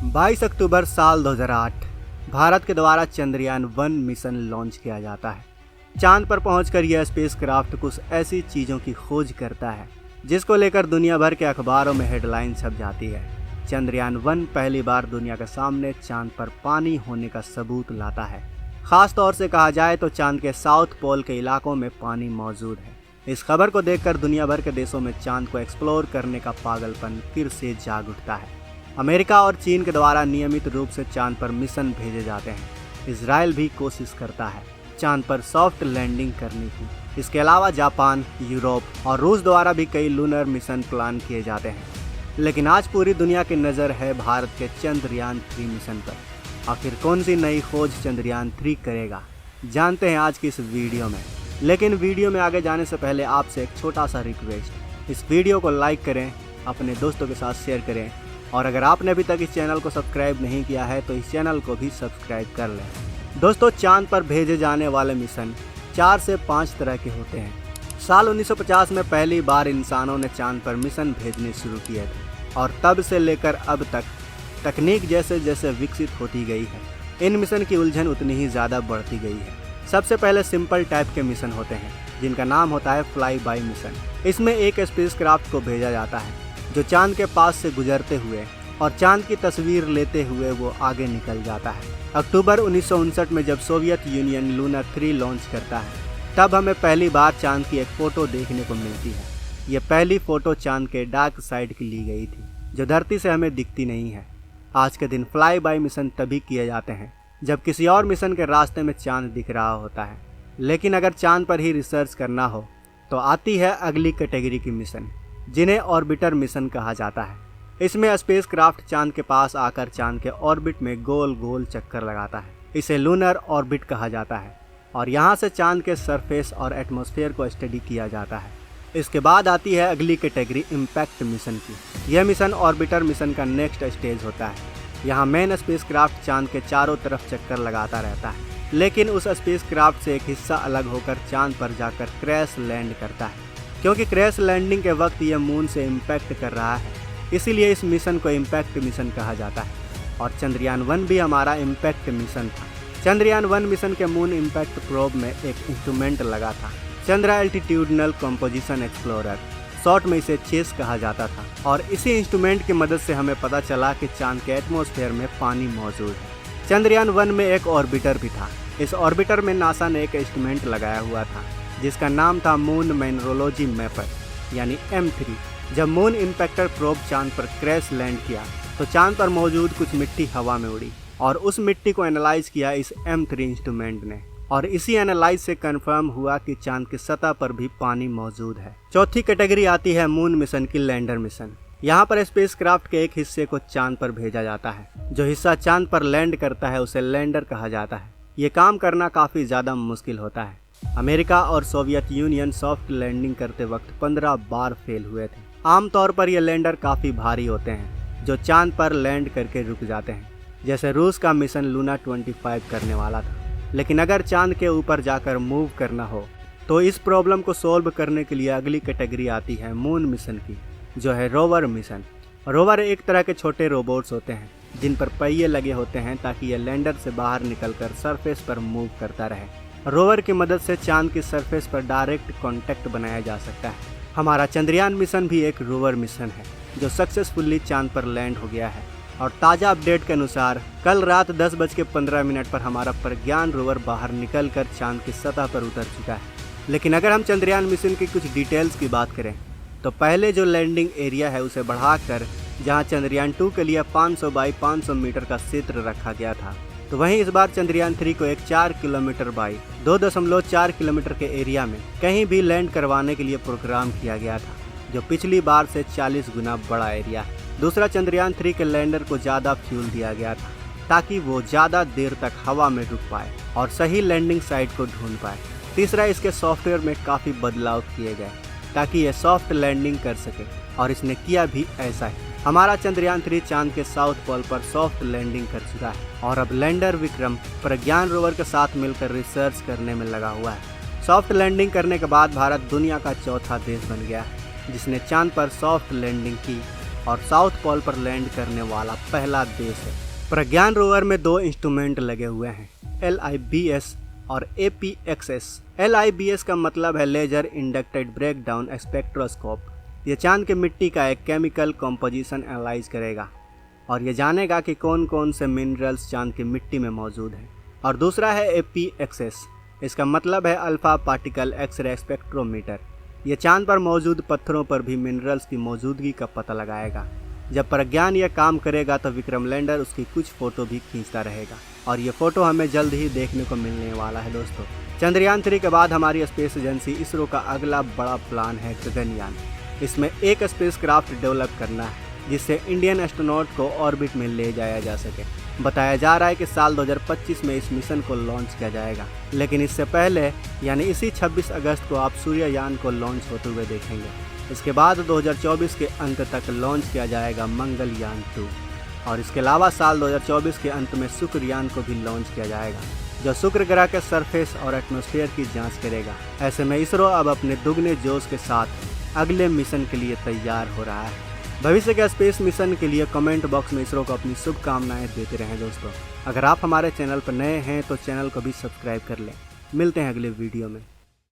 22 अक्टूबर साल 2008 भारत के द्वारा चंद्रयान-1 मिशन लॉन्च किया जाता है। चांद पर पहुंचकर यह स्पेसक्राफ्ट कुछ ऐसी चीज़ों की खोज करता है जिसको लेकर दुनिया भर के अखबारों में हेडलाइन छप जाती है। चंद्रयान-1 पहली बार दुनिया के सामने चांद पर पानी होने का सबूत लाता है। खास तौर से कहा जाए तो चांद के साउथ पोल के इलाकों में पानी मौजूद है। इस खबर को देखकर दुनिया भर के देशों में चांद को एक्सप्लोर करने का पागलपन फिर से जाग उठता है। अमेरिका और चीन के द्वारा नियमित रूप से चांद पर मिशन भेजे जाते हैं। इजराइल भी कोशिश करता है चांद पर सॉफ्ट लैंडिंग करने की। इसके अलावा जापान, यूरोप और रूस द्वारा भी कई लूनर मिशन प्लान किए जाते हैं। लेकिन आज पूरी दुनिया की नज़र है भारत के चंद्रयान-3 मिशन पर। आखिर कौन सी नई खोज चंद्रयान-3 करेगा, जानते हैं आज की इस वीडियो में। लेकिन वीडियो में आगे जाने से पहले आपसे एक छोटा सा रिक्वेस्ट, इस वीडियो को लाइक करें, अपने दोस्तों के साथ शेयर करें और अगर आपने अभी तक इस चैनल को सब्सक्राइब नहीं किया है तो इस चैनल को भी सब्सक्राइब कर लें। दोस्तों, चांद पर भेजे जाने वाले मिशन 4 से 5 तरह के होते हैं। साल 1950 में पहली बार इंसानों ने चांद पर मिशन भेजने शुरू किए थे और तब से लेकर अब तक तकनीक जैसे जैसे विकसित होती गई है, इन मिशन की उलझन उतनी ही ज़्यादा बढ़ती गई है। सबसे पहले सिंपल टाइप के मिशन होते हैं जिनका नाम होता है फ्लाई बाय मिशन। इसमें एक स्पेसक्राफ्ट को भेजा जाता है जो चांद के पास से गुजरते हुए और चांद की तस्वीर लेते हुए वो आगे निकल जाता है। अक्टूबर 1959 में जब सोवियत यूनियन लूनर 3 लॉन्च करता है तब हमें पहली बार चांद की एक फ़ोटो देखने को मिलती है। ये पहली फ़ोटो चांद के डार्क साइड की ली गई थी जो धरती से हमें दिखती नहीं है। आज के दिन फ्लाई बाय मिशन तभी किए जाते हैं जब किसी और मिशन के रास्ते में चांद दिख रहा होता है। लेकिन अगर चांद पर ही रिसर्च करना हो तो आती है अगली कैटेगरी की मिशन, जिन्हें ऑर्बिटर मिशन कहा जाता है। इसमें स्पेसक्राफ्ट चांद के पास आकर चांद के ऑर्बिट में गोल गोल चक्कर लगाता है। इसे लूनर ऑर्बिट कहा जाता है और यहाँ से चांद के सरफेस और एटमॉस्फेयर को स्टडी किया जाता है। इसके बाद आती है अगली कैटेगरी इम्पैक्ट मिशन की। यह मिशन ऑर्बिटर मिशन का नेक्स्ट स्टेज होता है। यहाँ मेन स्पेसक्राफ्ट चांद के चारों तरफ चक्कर लगाता रहता है, लेकिन उस स्पेसक्राफ्ट से एक हिस्सा अलग होकर चांद पर जाकर क्रैश लैंड करता है। क्योंकि क्रैश लैंडिंग के वक्त यह मून से इम्पैक्ट कर रहा है, इसीलिए इस मिशन को इम्पैक्ट मिशन कहा जाता है। और चंद्रयान-1 भी हमारा इम्पैक्ट मिशन था। चंद्रयान-1 मिशन के मून इम्पैक्ट प्रोब में एक इंस्ट्रूमेंट लगा था, Chandra altitudinal composition explorer, short में इसे चेस कहा जाता था। और इसी इंस्ट्रूमेंट की मदद से हमें पता चला कि चांद के एटमॉस्फेयर में पानी मौजूद है। चंद्रयान-1 में एक ऑर्बिटर भी था। इस ऑर्बिटर में नासा ने एक इंस्ट्रूमेंट लगाया हुआ था जिसका नाम था मून मिनरोलॉजी मैपर यानी M3। जब मून इम्पैक्टर प्रोब चांद पर क्रैश लैंड किया तो चांद पर मौजूद कुछ मिट्टी हवा में उड़ी और उस मिट्टी को एनालाइज किया इस M3 इंस्ट्रूमेंट ने और इसी एनालाइज से कंफर्म हुआ कि चांद की सतह पर भी पानी मौजूद है। चौथी कैटेगरी आती है मून मिशन की लैंडर मिशन। यहाँ पर स्पेसक्राफ्ट के एक हिस्से को चांद पर भेजा जाता है। जो हिस्सा चांद पर लैंड करता है उसे लैंडर कहा जाता है। ये काम करना काफ़ी ज़्यादा मुश्किल होता है। अमेरिका और सोवियत यूनियन सॉफ्ट लैंडिंग करते वक्त 15 बार फेल हुए थे। आमतौर पर ये लैंडर काफ़ी भारी होते हैं जो चांद पर लैंड करके रुक जाते हैं, जैसे रूस का मिशन लूना 25 करने वाला था। लेकिन अगर चांद के ऊपर जाकर मूव करना हो तो इस प्रॉब्लम को सॉल्व करने के लिए अगली कैटेगरी आती है मून मिशन की, जो है रोवर मिशन। रोवर एक तरह के छोटे रोबोट्स होते हैं जिन पर पहिए लगे होते हैं ताकि यह लैंडर से बाहर निकलकर सरफेस पर मूव करता रहे। रोवर की मदद से चांद की सरफेस पर डायरेक्ट कांटेक्ट बनाया जा सकता है। हमारा चंद्रयान मिशन भी एक रोवर मिशन है जो सक्सेसफुली चांद पर लैंड हो गया है। और ताज़ा अपडेट के अनुसार कल रात 10:15 पर हमारा प्रज्ञान रोवर बाहर निकलकर चांद की सतह पर उतर चुका है। लेकिन अगर हम चंद्रयान मिशन की कुछ डिटेल्स की बात करें तो पहले जो लैंडिंग एरिया है उसे बढ़ाकर जहां चंद्रयान-2 के लिए 500 बाई 500 मीटर का क्षेत्र रखा गया था, तो वहीं इस बार चंद्रयान-3 को एक 4 किलोमीटर बाई 2.4 किलोमीटर के एरिया में कहीं भी लैंड करवाने के लिए प्रोग्राम किया गया था, जो पिछली बार से 40 गुना बड़ा एरिया है। दूसरा, चंद्रयान-3 के लैंडर को ज़्यादा फ्यूल दिया गया था ताकि वो ज़्यादा देर तक हवा में रुक पाए और सही लैंडिंग साइट को ढूंढ पाए। तीसरा, इसके सॉफ्टवेयर में काफ़ी बदलाव किए गए ताकि ये सॉफ्ट लैंडिंग कर सके और इसने किया भी ऐसा ही। हमारा चंद्रयान-3 चांद के साउथ पोल पर सॉफ्ट लैंडिंग कर चुका है और अब लैंडर विक्रम प्रज्ञान रोवर के साथ मिलकर रिसर्च करने में लगा हुआ है। सॉफ्ट लैंडिंग करने के बाद भारत दुनिया का चौथा देश बन गया है जिसने चांद पर सॉफ्ट लैंडिंग की और साउथ पोल पर लैंड करने वाला पहला देश है। प्रज्ञान रोवर में 2 इंस्ट्रूमेंट लगे हुए हैं, LIBS और APXS। LIBS का मतलब है लेजर इंडक्टेड ब्रेकडाउन स्पेक्ट्रोस्कोप। ये चांद के मिट्टी का एक केमिकल कॉम्पोजिशन एनालाइज करेगा और ये जानेगा कि कौन कौन से मिनरल्स चांद की मिट्टी में मौजूद हैं। और दूसरा है APXS, इसका मतलब है अल्फा पार्टिकल एक्सरे स्पेक्ट्रोमीटर। ये चांद पर मौजूद पत्थरों पर भी मिनरल्स की मौजूदगी का पता लगाएगा। जब प्रज्ञान यह काम करेगा तो विक्रम लैंडर उसकी कुछ फ़ोटो भी खींचता रहेगा और ये फ़ोटो हमें जल्द ही देखने को मिलने वाला है दोस्तों। चंद्रयान 3 के बाद हमारी स्पेस एजेंसी इसरो का अगला बड़ा प्लान है गगनयान। इसमें एक स्पेस क्राफ्ट डेवलप करना है जिससे इंडियन एस्ट्रोनॉट को ऑर्बिट में ले जाया जा सके। बताया जा रहा है कि साल 2025 में इस मिशन को लॉन्च किया जाएगा, लेकिन इससे पहले यानी इसी 26 अगस्त को आप सूर्ययान को लॉन्च होते हुए देखेंगे। इसके बाद 2024 के अंत तक लॉन्च किया जाएगा मंगलयान 2 और इसके अलावा साल 2024 के अंत में शुक्रयान को भी लॉन्च किया जाएगा जो शुक्र ग्रह के सरफेस और एटमॉस्फेयर की जांच करेगा। ऐसे में इसरो अब अपने दुगने जोश के साथ अगले मिशन के लिए तैयार हो रहा है। भविष्य के स्पेस मिशन के लिए कमेंट बॉक्स में इसरो को अपनी शुभकामनाएं देते रहें दोस्तों। अगर आप हमारे चैनल पर नए हैं तो चैनल को भी सब्सक्राइब कर लें। मिलते हैं अगले वीडियो में।